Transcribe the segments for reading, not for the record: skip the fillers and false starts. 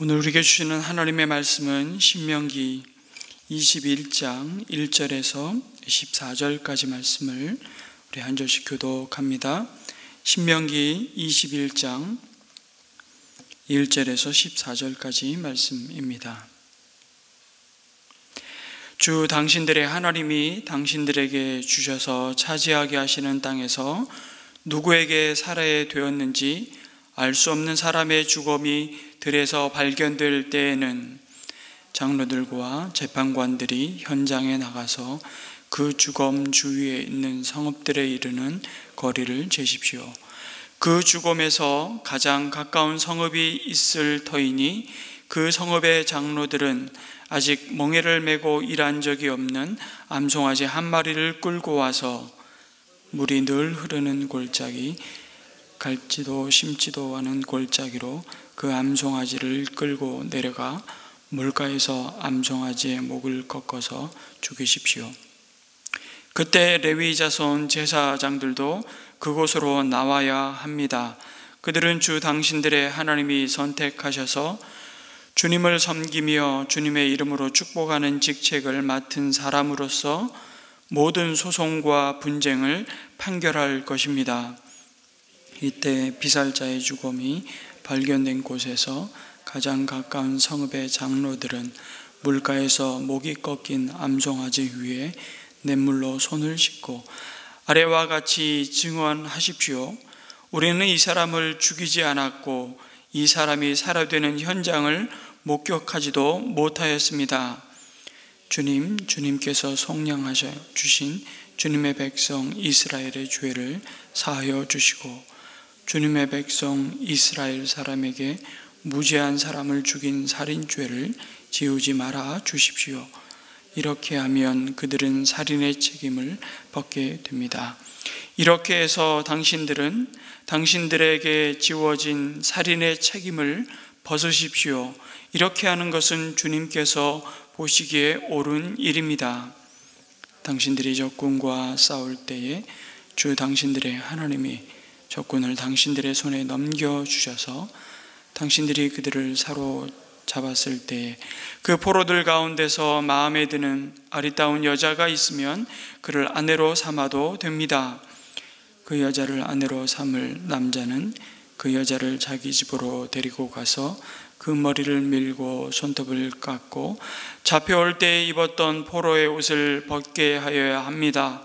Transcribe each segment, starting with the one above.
오늘 우리에게 주시는 하나님의 말씀은 신명기 21장 1절에서 14절까지 말씀을 우리 한 절씩 교독합니다. 신명기 21장 1절에서 14절까지 말씀입니다. 주 당신들의 하나님이 당신들에게 주셔서 차지하게 하시는 땅에서 누구에게 살아야 되었는지 알 수 없는 사람의 주검이 들에서 발견될 때에는 장로들과 재판관들이 현장에 나가서 그 주검 주위에 있는 성읍들에 이르는 거리를 재십시오. 그 주검에서 가장 가까운 성읍이 있을 터이니 그 성읍의 장로들은 아직 멍에를 메고 일한 적이 없는 암송아지 한 마리를 끌고 와서 물이 늘 흐르는 골짜기, 갈지도 심지도 않은 골짜기로 그 암송아지를 끌고 내려가 물가에서 암송아지의 목을 꺾어서 죽이십시오. 그때 레위 자손 제사장들도 그곳으로 나와야 합니다. 그들은 주 당신들의 하나님이 선택하셔서 주님을 섬기며 주님의 이름으로 축복하는 직책을 맡은 사람으로서 모든 소송과 분쟁을 판결할 것입니다. 이때 피살자의 주검이 발견된 곳에서 가장 가까운 성읍의 장로들은 물가에서 목이 꺾인 암송아지 위에 냇물로 손을 씻고 아래와 같이 증언하십시오. 우리는 이 사람을 죽이지 않았고 이 사람이 살아되는 현장을 목격하지도 못하였습니다. 주님께서 속량하셔 주신 주님의 백성 이스라엘의 죄를 사하여 주시고 주님의 백성 이스라엘 사람에게 무죄한 사람을 죽인 살인죄를 지우지 말아 주십시오. 이렇게 하면 그들은 살인의 책임을 벗게 됩니다. 이렇게 해서 당신들은 당신들에게 지워진 살인의 책임을 벗으십시오. 이렇게 하는 것은 주님께서 보시기에 옳은 일입니다. 당신들이 적군과 싸울 때에 주 당신들의 하나님이 적군을 당신들의 손에 넘겨주셔서 당신들이 그들을 사로잡았을 때에 그 포로들 가운데서 마음에 드는 아리따운 여자가 있으면 그를 아내로 삼아도 됩니다. 그 여자를 아내로 삼을 남자는 그 여자를 자기 집으로 데리고 가서 그 머리를 밀고 손톱을 깎고 잡혀올 때 입었던 포로의 옷을 벗게 하여야 합니다.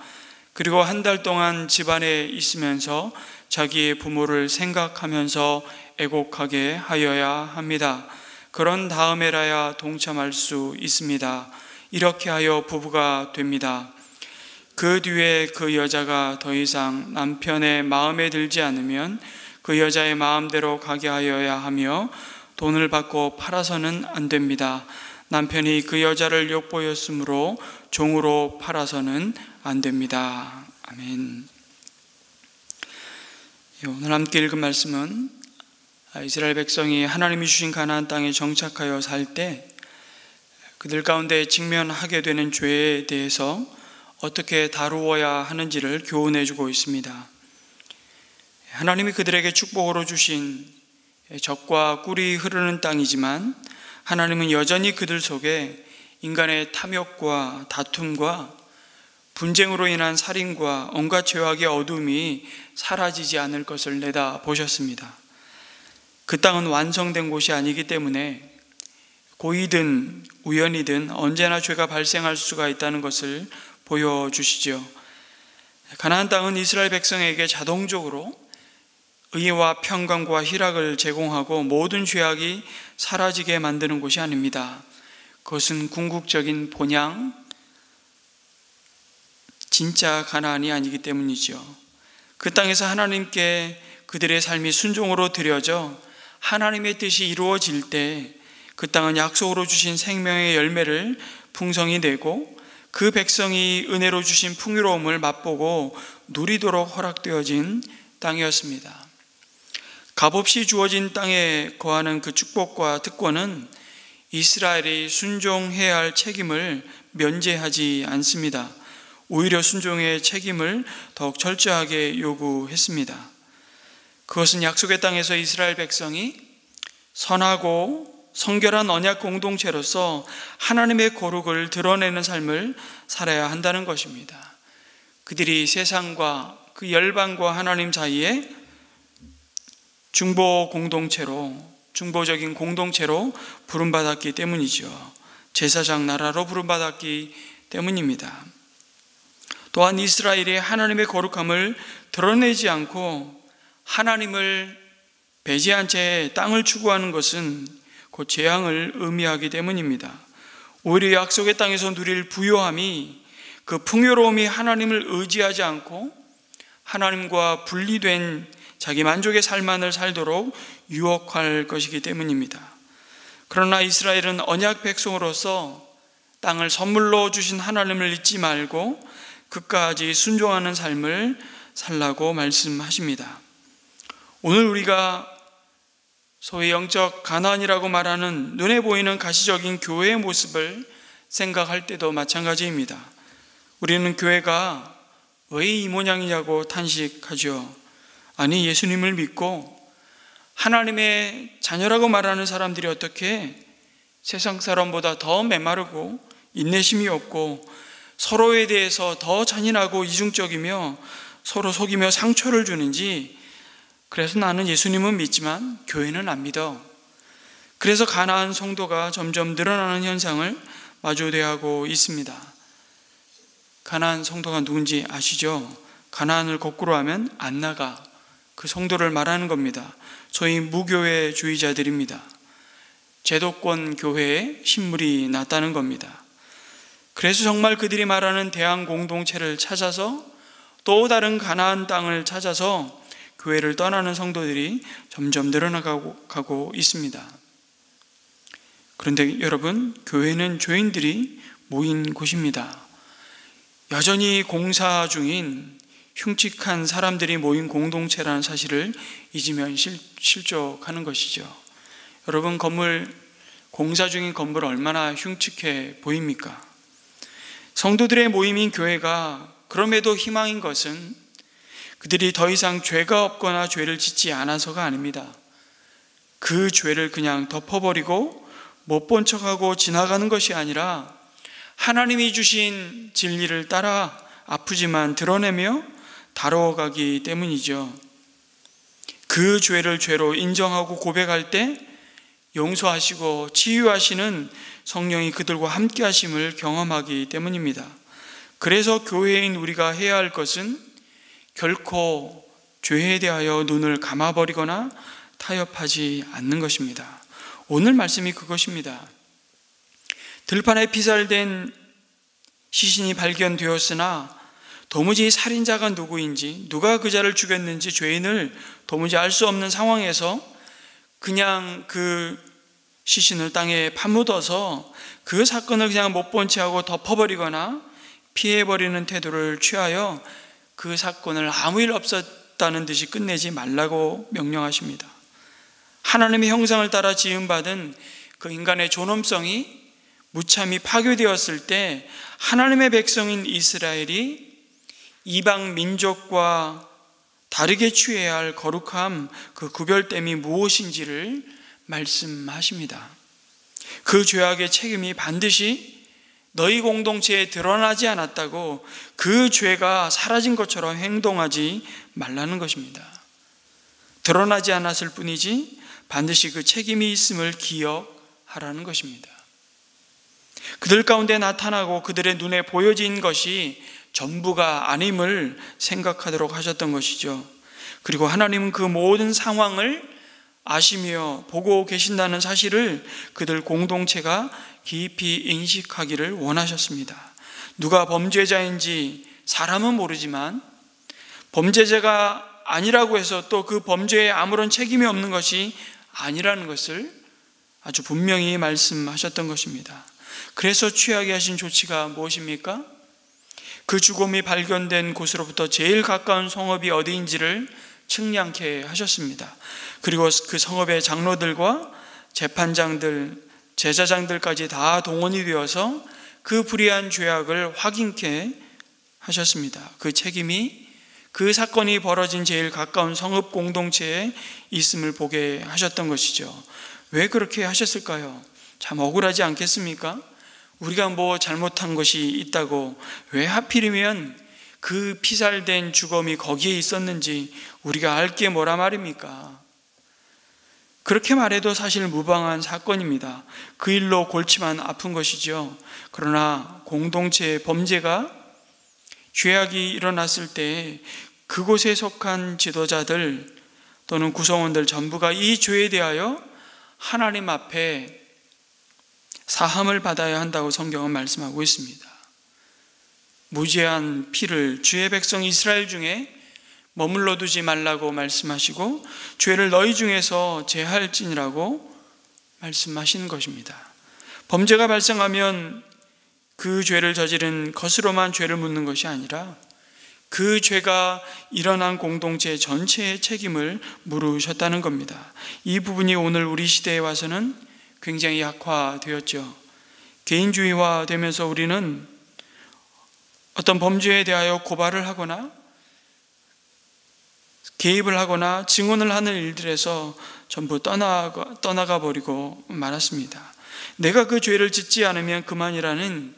그리고 한 달 동안 집안에 있으면서 자기의 부모를 생각하면서 애곡하게 하여야 합니다. 그런 다음에라야 동참할 수 있습니다. 이렇게 하여 부부가 됩니다. 그 뒤에 그 여자가 더 이상 남편의 마음에 들지 않으면 그 여자의 마음대로 가게 하여야 하며 돈을 받고 팔아서는 안 됩니다. 남편이 그 여자를 욕보였으므로 종으로 팔아서는 안 됩니다. 아멘. 오늘 함께 읽은 말씀은 이스라엘 백성이 하나님이 주신 가나안 땅에 정착하여 살 때 그들 가운데 직면하게 되는 죄에 대해서 어떻게 다루어야 하는지를 교훈해 주고 있습니다. 하나님이 그들에게 축복으로 주신 젖과 꿀이 흐르는 땅이지만 하나님은 여전히 그들 속에 인간의 탐욕과 다툼과 분쟁으로 인한 살인과 온갖 죄악의 어둠이 사라지지 않을 것을 내다보셨습니다. 그 땅은 완성된 곳이 아니기 때문에 고의든 우연이든 언제나 죄가 발생할 수가 있다는 것을 보여주시죠. 가나안 땅은 이스라엘 백성에게 자동적으로 의와 평강과 희락을 제공하고 모든 죄악이 사라지게 만드는 곳이 아닙니다. 그것은 궁극적인 본향, 진짜 가나안이 아니기 때문이죠. 그 땅에서 하나님께 그들의 삶이 순종으로 드려져 하나님의 뜻이 이루어질 때 그 땅은 약속으로 주신 생명의 열매를 풍성히 내고 그 백성이 은혜로 주신 풍요로움을 맛보고 누리도록 허락되어진 땅이었습니다. 값없이 주어진 땅에 거하는 그 축복과 특권은 이스라엘이 순종해야 할 책임을 면제하지 않습니다. 오히려 순종의 책임을 더욱 철저하게 요구했습니다. 그것은 약속의 땅에서 이스라엘 백성이 선하고 성결한 언약 공동체로서 하나님의 거룩을 드러내는 삶을 살아야 한다는 것입니다. 그들이 세상과 그 열방과 하나님 사이에 중보적인 공동체로 부름받았기 때문이죠. 제사장 나라로 부름받았기 때문입니다. 또한 이스라엘이 하나님의 거룩함을 드러내지 않고 하나님을 배제한 채 땅을 추구하는 것은 곧 재앙을 의미하기 때문입니다. 오히려 약속의 땅에서 누릴 부요함이, 그 풍요로움이 하나님을 의지하지 않고 하나님과 분리된 자기 만족의 삶만을 살도록 유혹할 것이기 때문입니다. 그러나 이스라엘은 언약 백성으로서 땅을 선물로 주신 하나님을 잊지 말고 끝까지 순종하는 삶을 살라고 말씀하십니다. 오늘 우리가 소위 영적 가나안이라고 말하는 눈에 보이는 가시적인 교회의 모습을 생각할 때도 마찬가지입니다. 우리는 교회가 왜 이 모양이냐고 탄식하죠. 아니, 예수님을 믿고 하나님의 자녀라고 말하는 사람들이 어떻게 세상 사람보다 더 메마르고 인내심이 없고 서로에 대해서 더 잔인하고 이중적이며 서로 속이며 상처를 주는지, 그래서 나는 예수님은 믿지만 교회는 안 믿어. 그래서 가나안 성도가 점점 늘어나는 현상을 마주대하고 있습니다. 가나안 성도가 누군지 아시죠? 가나안을 거꾸로 하면 안 나가, 그 성도를 말하는 겁니다. 소위 무교회주의자들입니다. 제도권 교회에 신물이 났다는 겁니다. 그래서 정말 그들이 말하는 대항 공동체를 찾아서 또 다른 가나안 땅을 찾아서 교회를 떠나는 성도들이 점점 늘어나가고 있습니다. 그런데 여러분, 교회는 죄인들이 모인 곳입니다. 여전히 공사 중인 흉측한 사람들이 모인 공동체라는 사실을 잊으면 실족하는 것이죠. 여러분, 공사 중인 건물 얼마나 흉측해 보입니까? 성도들의 모임인 교회가 그럼에도 희망인 것은 그들이 더 이상 죄가 없거나 죄를 짓지 않아서가 아닙니다. 그 죄를 그냥 덮어버리고 못 본 척하고 지나가는 것이 아니라 하나님이 주신 진리를 따라 아프지만 드러내며 다뤄가기 때문이죠. 그 죄를 죄로 인정하고 고백할 때 용서하시고 치유하시는 성령이 그들과 함께 하심을 경험하기 때문입니다. 그래서 교회인 우리가 해야 할 것은 결코 죄에 대하여 눈을 감아버리거나 타협하지 않는 것입니다. 오늘 말씀이 그것입니다. 들판에 피살된 시신이 발견되었으나 도무지 살인자가 누구인지, 누가 그 자를 죽였는지, 죄인을 도무지 알 수 없는 상황에서 그냥 그 시신을 땅에 파묻어서 그 사건을 그냥 못 본 채 하고 덮어버리거나 피해버리는 태도를 취하여 그 사건을 아무 일 없었다는 듯이 끝내지 말라고 명령하십니다. 하나님의 형상을 따라 지음받은 그 인간의 존엄성이 무참히 파괴되었을 때 하나님의 백성인 이스라엘이 이방 민족과 다르게 취해야 할 거룩함, 그 구별됨이 무엇인지를 말씀하십니다. 그 죄악의 책임이 반드시 너희 공동체에 드러나지 않았다고 그 죄가 사라진 것처럼 행동하지 말라는 것입니다. 드러나지 않았을 뿐이지 반드시 그 책임이 있음을 기억하라는 것입니다. 그들 가운데 나타나고 그들의 눈에 보여진 것이 전부가 아님을 생각하도록 하셨던 것이죠. 그리고 하나님은 그 모든 상황을 아시며 보고 계신다는 사실을 그들 공동체가 깊이 인식하기를 원하셨습니다. 누가 범죄자인지 사람은 모르지만 범죄자가 아니라고 해서 또 그 범죄에 아무런 책임이 없는 것이 아니라는 것을 아주 분명히 말씀하셨던 것입니다. 그래서 취하게 하신 조치가 무엇입니까? 그 죽음이 발견된 곳으로부터 제일 가까운 성읍이 어디인지를 측량케 하셨습니다. 그리고 그 성읍의 장로들과 재판장들, 제사장들까지 다 동원이 되어서 그 불의한 죄악을 확인케 하셨습니다. 그 책임이 그 사건이 벌어진 제일 가까운 성읍 공동체에 있음을 보게 하셨던 것이죠. 왜 그렇게 하셨을까요? 참 억울하지 않겠습니까? 우리가 뭐 잘못한 것이 있다고 왜 하필이면 그 피살된 주검이 거기에 있었는지 우리가 알 게 뭐라 말입니까? 그렇게 말해도 사실 무방한 사건입니다. 그 일로 골치만 아픈 것이죠. 그러나 공동체의 범죄가 죄악이 일어났을 때 그곳에 속한 지도자들 또는 구성원들 전부가 이 죄에 대하여 하나님 앞에 사함을 받아야 한다고 성경은 말씀하고 있습니다. 무죄한 피를 주의 백성 이스라엘 중에 머물러 두지 말라고 말씀하시고 죄를 너희 중에서 제할지니라고 말씀하시는 것입니다. 범죄가 발생하면 그 죄를 저지른 것으로만 죄를 묻는 것이 아니라 그 죄가 일어난 공동체 전체의 책임을 물으셨다는 겁니다. 이 부분이 오늘 우리 시대에 와서는 굉장히 약화되었죠. 개인주의화 되면서 우리는 어떤 범죄에 대하여 고발을 하거나 개입을 하거나 증언을 하는 일들에서 전부 떠나가 버리고 말았습니다. 내가 그 죄를 짓지 않으면 그만이라는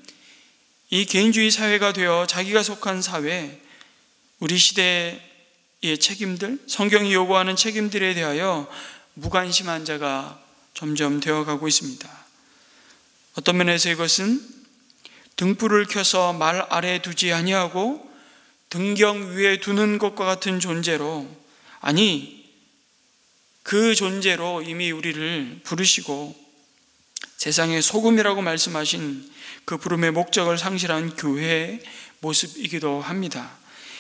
이 개인주의 사회가 되어 자기가 속한 사회, 우리 시대의 책임들, 성경이 요구하는 책임들에 대하여 무관심한 자가 점점 되어가고 있습니다. 어떤 면에서 이것은 등불을 켜서 말 아래에 두지 아니하고 등경 위에 두는 것과 같은 존재로, 아니 그 존재로 이미 우리를 부르시고 세상의 소금이라고 말씀하신 그 부름의 목적을 상실한 교회의 모습이기도 합니다.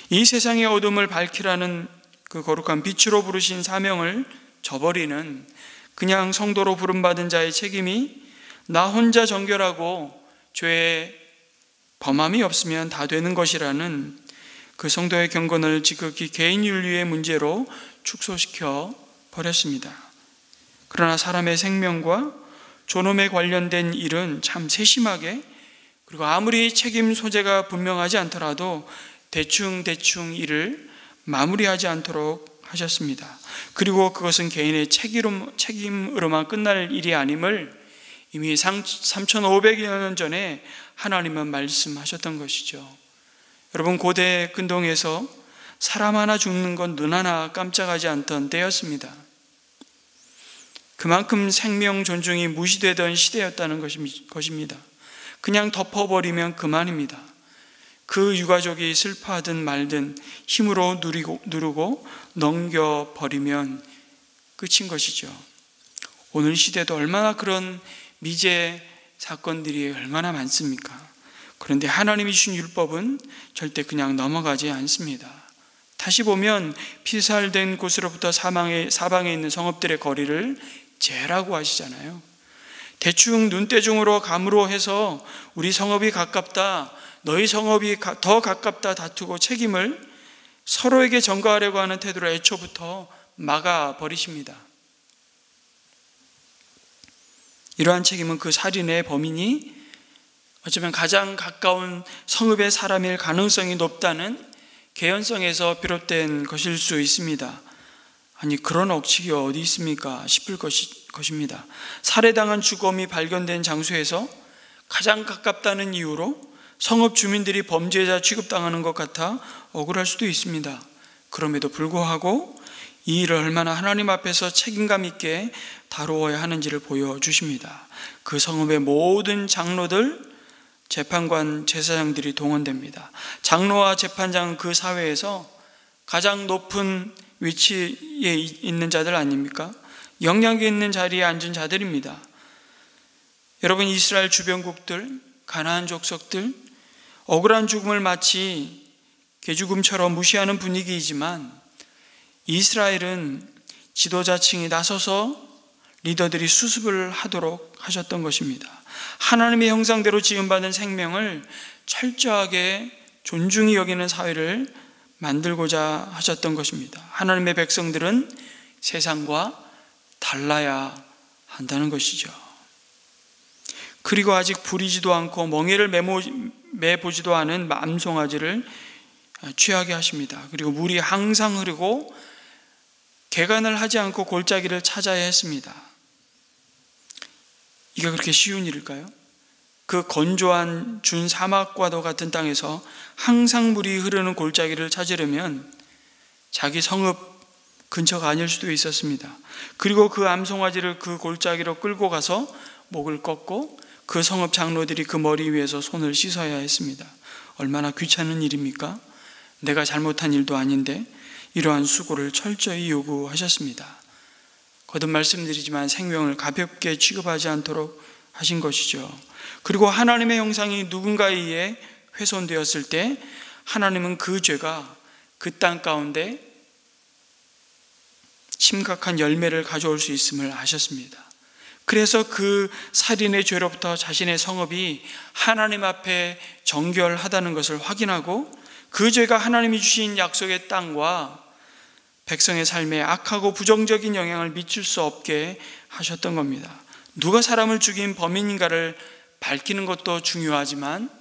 이 세상의 어둠을 밝히라는 그 거룩한 빛으로 부르신 사명을 저버리는 그냥 성도로 부름받은 자의 책임이 나 혼자 정결하고 죄에 범함이 없으면 다 되는 것이라는 그 성도의 경건을 지극히 개인 윤리의 문제로 축소시켜 버렸습니다. 그러나 사람의 생명과 존엄에 관련된 일은 참 세심하게, 그리고 아무리 책임 소재가 분명하지 않더라도 대충 일을 마무리하지 않도록 하셨습니다. 그리고 그것은 개인의 책임으로만 끝날 일이 아님을 이미 3500여 년 전에 하나님은 말씀하셨던 것이죠. 여러분, 고대 근동에서 사람 하나 죽는 건 눈 하나 깜짝하지 않던 때였습니다. 그만큼 생명 존중이 무시되던 시대였다는 것입니다. 그냥 덮어버리면 그만입니다. 그 유가족이 슬퍼하든 말든 힘으로 누르고 넘겨버리면 끝인 것이죠. 오늘 시대도 얼마나 그런 미제 사건들이 얼마나 많습니까? 그런데 하나님이 주신 율법은 절대 그냥 넘어가지 않습니다. 다시 보면 피살된 곳으로부터 사방에 있는 성읍들의 거리를 재라고 하시잖아요. 대충 눈대중으로 감으로 해서 우리 성읍이 가깝다, 너희 성읍이 더 가깝다 다투고 책임을 서로에게 전가하려고 하는 태도로 애초부터 막아버리십니다. 이러한 책임은 그 살인의 범인이 어쩌면 가장 가까운 성읍의 사람일 가능성이 높다는 개연성에서 비롯된 것일 수 있습니다. 아니, 그런 억측이 어디 있습니까 싶을 것입니다. 살해당한 주검이 발견된 장소에서 가장 가깝다는 이유로 성읍 주민들이 범죄자 취급당하는 것 같아 억울할 수도 있습니다. 그럼에도 불구하고 이 일을 얼마나 하나님 앞에서 책임감 있게 다루어야 하는지를 보여주십니다. 그 성읍의 모든 장로들, 재판관, 제사장들이 동원됩니다. 장로와 재판장은 그 사회에서 가장 높은 위치에 있는 자들 아닙니까? 영향이 있는 자리에 앉은 자들입니다. 여러분, 이스라엘 주변국들, 가나안 족속들, 억울한 죽음을 마치 개죽음처럼 무시하는 분위기이지만 이스라엘은 지도자층이 나서서 리더들이 수습을 하도록 하셨던 것입니다. 하나님의 형상대로 지음받은 생명을 철저하게 존중히 여기는 사회를 만들고자 하셨던 것입니다. 하나님의 백성들은 세상과 달라야 한다는 것이죠. 그리고 아직 부리지도 않고 멍에를 매보지도 않은 암송아지를 취하게 하십니다. 그리고 물이 항상 흐르고 개간을 하지 않고 골짜기를 찾아야 했습니다. 이게 그렇게 쉬운 일일까요? 그 건조한 준 사막과도 같은 땅에서 항상 물이 흐르는 골짜기를 찾으려면 자기 성읍 근처가 아닐 수도 있었습니다. 그리고 그 암송아지를 그 골짜기로 끌고 가서 목을 꺾고 그 성읍 장로들이 그 머리 위에서 손을 씻어야 했습니다. 얼마나 귀찮은 일입니까? 내가 잘못한 일도 아닌데 이러한 수고를 철저히 요구하셨습니다. 거듭 말씀드리지만 생명을 가볍게 취급하지 않도록 하신 것이죠. 그리고 하나님의 형상이 누군가에 의해 훼손되었을 때 하나님은 그 죄가 그 땅 가운데 심각한 열매를 가져올 수 있음을 아셨습니다. 그래서 그 살인의 죄로부터 자신의 성읍이 하나님 앞에 정결하다는 것을 확인하고 그 죄가 하나님이 주신 약속의 땅과 백성의 삶에 악하고 부정적인 영향을 미칠 수 없게 하셨던 겁니다. 누가 사람을 죽인 범인인가를 밝히는 것도 중요하지만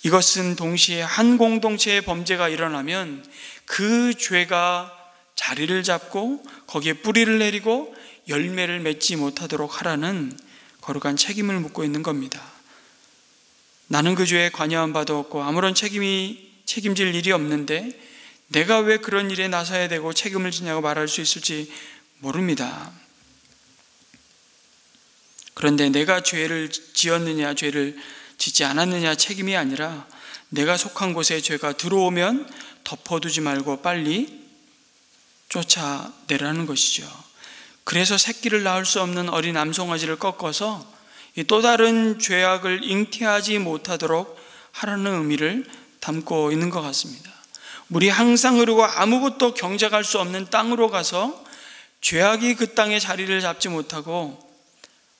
이것은 동시에 한 공동체의 범죄가 일어나면 그 죄가 자리를 잡고 거기에 뿌리를 내리고 열매를 맺지 못하도록 하라는 거룩한 책임을 묻고 있는 겁니다. 나는 그 죄에 관여한 바도 없고 아무런 책임질 일이 없는데 내가 왜 그런 일에 나서야 되고 책임을 지냐고 말할 수 있을지 모릅니다. 그런데 내가 죄를 지었느냐 죄를 짓지 않았느냐 책임이 아니라 내가 속한 곳에 죄가 들어오면 덮어두지 말고 빨리 쫓아내라는 것이죠. 그래서 새끼를 낳을 수 없는 어린 암송아지를 꺾어서 또 다른 죄악을 잉태하지 못하도록 하라는 의미를 담고 있는 것 같습니다. 물이 항상 흐르고 아무것도 경작할 수 없는 땅으로 가서 죄악이 그 땅에 자리를 잡지 못하고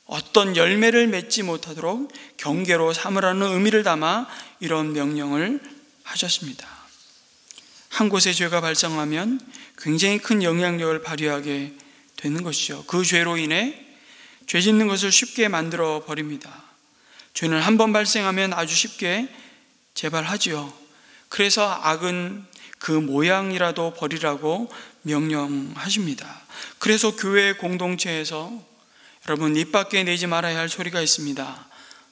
어떤 열매를 맺지 못하도록 경계로 삼으라는 의미를 담아 이런 명령을 하셨습니다. 한 곳에 죄가 발생하면 굉장히 큰 영향력을 발휘하게 되는 것이죠. 그 죄로 인해 죄 짓는 것을 쉽게 만들어 버립니다. 죄는 한 번 발생하면 아주 쉽게 재발하지요. 그래서 악은 그 모양이라도 버리라고 명령하십니다. 그래서 교회 공동체에서 여러분 입 밖에 내지 말아야 할 소리가 있습니다.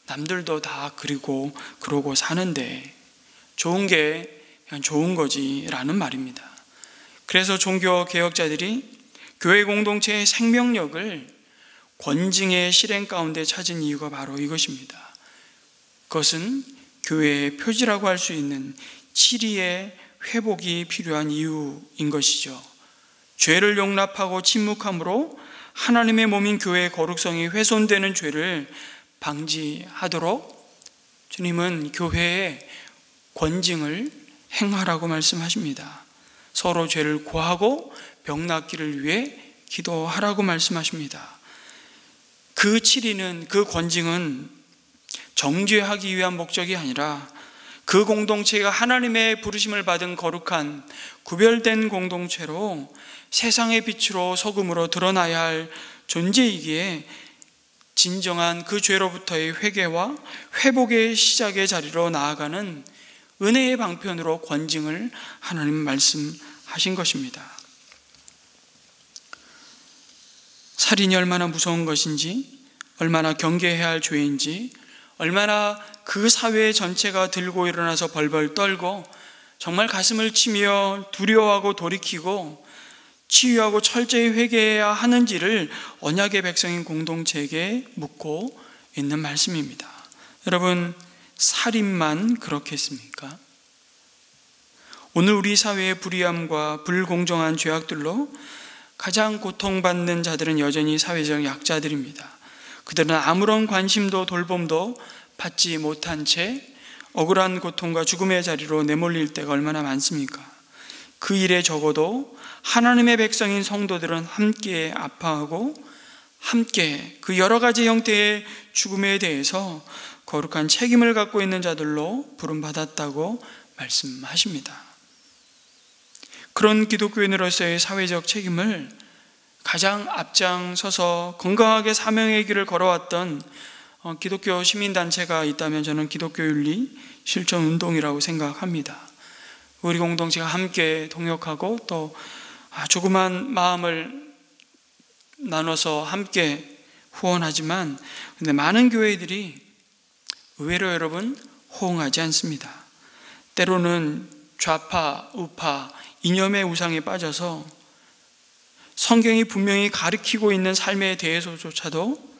남들도 다 그러고 사는데 좋은 게 그냥 좋은 거지 라는 말입니다. 그래서 종교 개혁자들이 교회 공동체의 생명력을 권징의 실행 가운데 찾은 이유가 바로 이것입니다. 그것은 교회의 표지라고 할 수 있는 치리의 회복이 필요한 이유인 것이죠. 죄를 용납하고 침묵함으로 하나님의 몸인 교회의 거룩성이 훼손되는 죄를 방지하도록 주님은 교회의 권징을 행하라고 말씀하십니다. 서로 죄를 고하고 병 낫기를 위해 기도하라고 말씀하십니다. 그 치리는, 그 권징은 정죄하기 위한 목적이 아니라 그 공동체가 하나님의 부르심을 받은 거룩한 구별된 공동체로 세상의 빛으로 소금으로 드러나야 할 존재이기에 진정한 그 죄로부터의 회개와 회복의 시작의 자리로 나아가는 은혜의 방편으로 권징을 하나님 말씀하신 것입니다. 살인이 얼마나 무서운 것인지, 얼마나 경계해야 할 죄인지, 얼마나 그 사회 전체가 들고 일어나서 벌벌 떨고 정말 가슴을 치며 두려워하고 돌이키고 치유하고 철저히 회개해야 하는지를 언약의 백성인 공동체에게 묻고 있는 말씀입니다. 여러분, 살인만 그렇겠습니까? 오늘 우리 사회의 불의함과 불공정한 죄악들로 가장 고통받는 자들은 여전히 사회적 약자들입니다. 그들은 아무런 관심도 돌봄도 받지 못한 채 억울한 고통과 죽음의 자리로 내몰릴 때가 얼마나 많습니까? 그 일에 적어도 하나님의 백성인 성도들은 함께 아파하고 함께 그 여러 가지 형태의 죽음에 대해서 거룩한 책임을 갖고 있는 자들로 부름받았다고 말씀하십니다. 그런 기독교인으로서의 사회적 책임을 가장 앞장서서 건강하게 사명의 길을 걸어왔던 기독교 시민단체가 있다면 저는 기독교윤리 실천운동이라고 생각합니다. 우리 공동체가 함께 동역하고 또 조그만 마음을 나눠서 함께 후원하지만 근데 많은 교회들이 의외로 여러분 호응하지 않습니다. 때로는 좌파, 우파, 이념의 우상에 빠져서 성경이 분명히 가르치고 있는 삶에 대해서조차도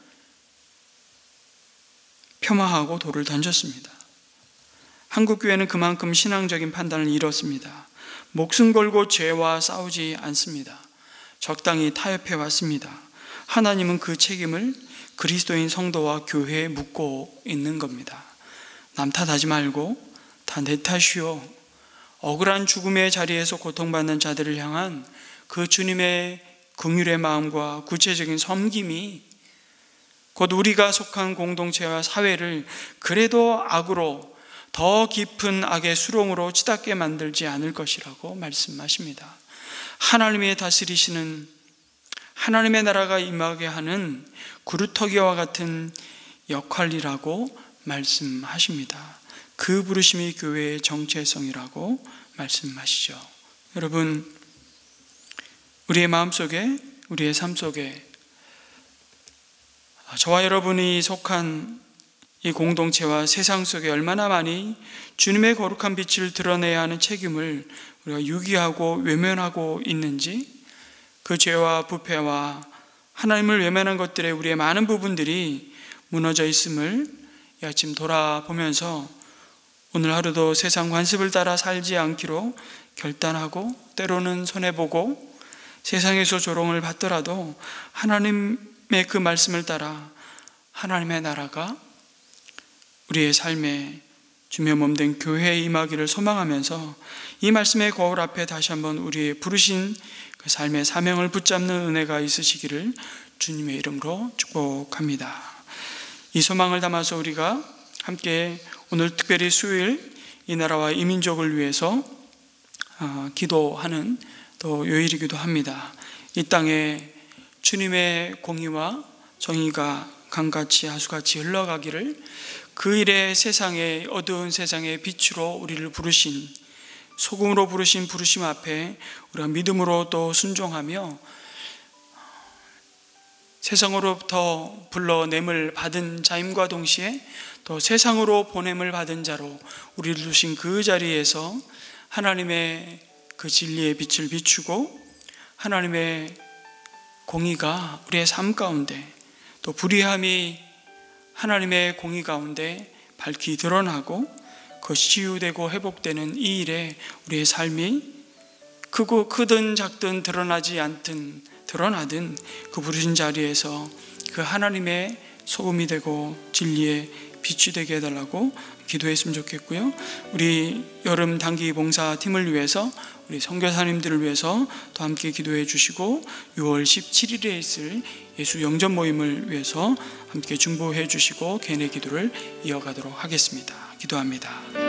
폄하하고 돌을 던졌습니다. 한국 교회는 그만큼 신앙적인 판단을 잃었습니다. 목숨 걸고 죄와 싸우지 않습니다. 적당히 타협해 왔습니다. 하나님은 그 책임을 그리스도인 성도와 교회에 묻고 있는 겁니다. 남 탓하지 말고 다 내 탓이요. 억울한 죽음의 자리에서 고통받는 자들을 향한 그 주님의 긍휼의 마음과 구체적인 섬김이 곧 우리가 속한 공동체와 사회를 그래도 악으로 더 깊은 악의 수렁으로 치닫게 만들지 않을 것이라고 말씀하십니다. 하나님이 다스리시는 하나님의 나라가 임하게 하는 구루터기와 같은 역할이라고 말씀하십니다. 그 부르심이 교회의 정체성이라고 말씀하시죠. 여러분, 우리의 마음속에, 우리의 삶 속에 저와 여러분이 속한 이 공동체와 세상 속에 얼마나 많이 주님의 거룩한 빛을 드러내야 하는 책임을 우리가 유기하고 외면하고 있는지, 그 죄와 부패와 하나님을 외면한 것들에 우리의 많은 부분들이 무너져 있음을 이 아침 돌아보면서 오늘 하루도 세상 관습을 따라 살지 않기로 결단하고, 때로는 손해보고 세상에서 조롱을 받더라도 하나님의 그 말씀을 따라 하나님의 나라가 우리의 삶에 주며 몸된 교회에 임하기를 소망하면서 이 말씀의 거울 앞에 다시 한번 우리의 부르신 그 삶의 사명을 붙잡는 은혜가 있으시기를 주님의 이름으로 축복합니다. 이 소망을 담아서 우리가 함께 오늘 특별히 수요일 이 나라와 이 민족을 위해서 기도하는 또 요일이기도 합니다. 이 땅에 주님의 공의와 정의가 강같이 하수같이 흘러가기를, 그 일에 세상에 어두운 세상의 빛으로 우리를 부르신, 소금으로 부르신 부르심 앞에 우리가 믿음으로 또 순종하며 세상으로부터 불러냄을 받은 자임과 동시에 또 세상으로 보냄을 받은 자로 우리를 두신 그 자리에서 하나님의 그 진리의 빛을 비추고 하나님의 공의가 우리의 삶 가운데, 또 불의함이 하나님의 공의 가운데 밝히 드러나고 그것이 치유되고 회복되는 이 일에 우리의 삶이 크고 크든 작든 드러나지 않든 드러나든 그 부르신 자리에서 그 하나님의 소금이 되고 진리의 빛이 되게 해달라고 기도했으면 좋겠고요. 우리 여름 단기 봉사팀을 위해서, 우리 선교사님들을 위해서 또 함께 기도해 주시고 6월 17일에 있을 예수 영접 모임을 위해서 함께 중보해 주시고 개인의 기도를 이어가도록 하겠습니다. 기도합니다.